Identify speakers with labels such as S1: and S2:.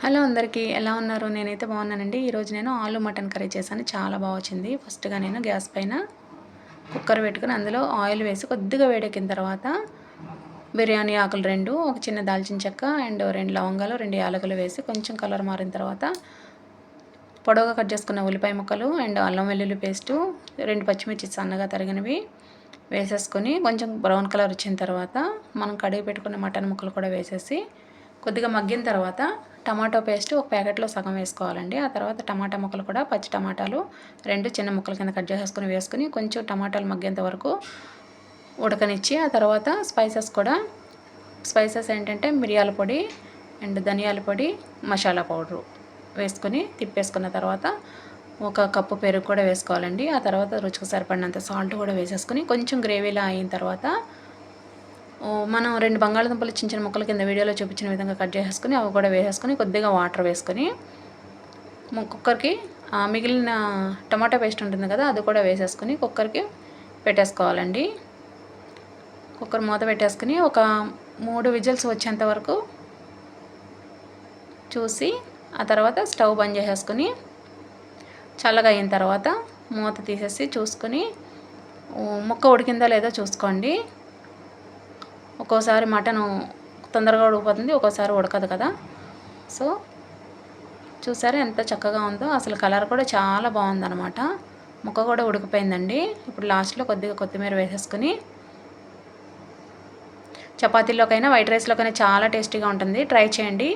S1: Hello అందరికీ ఎలా ఉన్నారు? నేనైతే బాగున్నానండి. ఈరోజు నేను ఆలు మటన్ కర్రీ చేశాను. చాలా బాగా వచ్చింది. ఫస్ట్‌గా నేను గ్యాస్ పైన కుక్కర్ పెట్టుకొని అందులో ఆయిల్ వేసి కొద్దిగా వేడెక్కిన తర్వాత బిర్యానీ ఆకులు 2, ఒక చిన్న దాల్చిన చెక్క అండ్ 2 లవంగాలు, 2 యాలకులు వేసి కొంచెం కలర్ మారిన తర్వాత పొడవుగా కట్ చేసుకున్న ఉల్లిపాయ ముక్కలు అండ్ అల్లం వెల్లుల్లి పేస్టు, 2 పచ్చిమిర్చి సన్నగా తరిగినవి వేసేసుకొని కొంచెం బ్రౌన్ కలర్ వచ్చిన తర్వాత మనం కడిగి పెట్టుకున్న మటన్ ముక్కలు కూడా వేసేసి కొద్దిగా మగ్గిన తర్వాత టమాటో పేస్ట్ ఒక ప్యాకెట్లో సగం వేసుకోవాలండి. ఆ తర్వాత టమాటా ముక్కలు కూడా పచ్చి టమాటాలు 2 చిన్న ముక్కల కింద కట్ వేసుకొని కొంచెం టమాటాలు మగ్గేంత వరకు ఉడకనిచ్చి ఆ తర్వాత స్పైసెస్ ఏంటంటే మిరియాల పొడి అండ్ ధనియాల పొడి, మసాలా పౌడరు వేసుకొని తిప్పేసుకున్న తర్వాత ఒక కప్పు పెరుగు కూడా వేసుకోవాలండి. ఆ తర్వాత రుచికి సరిపడినంత సాల్ట్ కూడా వేసేసుకొని కొంచెం గ్రేవీలా అయిన తర్వాత మనం 2 బంగాళదుంపలు చిన్న చిన్న ముక్కల కింద వీడియోలో చూపించిన విధంగా కట్ చేసేసుకొని అవి కూడా వేసేసుకొని కొద్దిగా వాటర్ వేసుకొని కుక్కర్కి మిగిలిన టమాటా పేస్ట్ ఉంటుంది కదా, అది కూడా వేసేసుకొని కుక్కర్కి పెట్టేసుకోవాలండి. కుక్కర్ మూత పెట్టేసుకుని ఒక 3 విజిల్స్ వచ్చేంత వరకు చూసి ఆ తర్వాత స్టవ్ బంద్ చేసేసుకొని చల్లగా అయిన తర్వాత మూత తీసేసి చూసుకొని ముక్క ఉడికిందో లేదో చూసుకోండి. ఒక్కోసారి మటను తొందరగా ఉడికిపోతుంది, ఒక్కోసారి ఉడకదు కదా. సో చూసారా ఎంత చక్కగా ఉందో, అసలు కలర్ కూడా చాలా బాగుందన్నమాట. ముక్క కూడా ఉడికిపోయిందండి. ఇప్పుడు లాస్ట్లో కొద్దిగా కొత్తిమీర వేసేసుకొని చపాతీలోకైనా వైట్ రైస్లోకైనా చాలా టేస్టీగా ఉంటుంది. ట్రై చేయండి.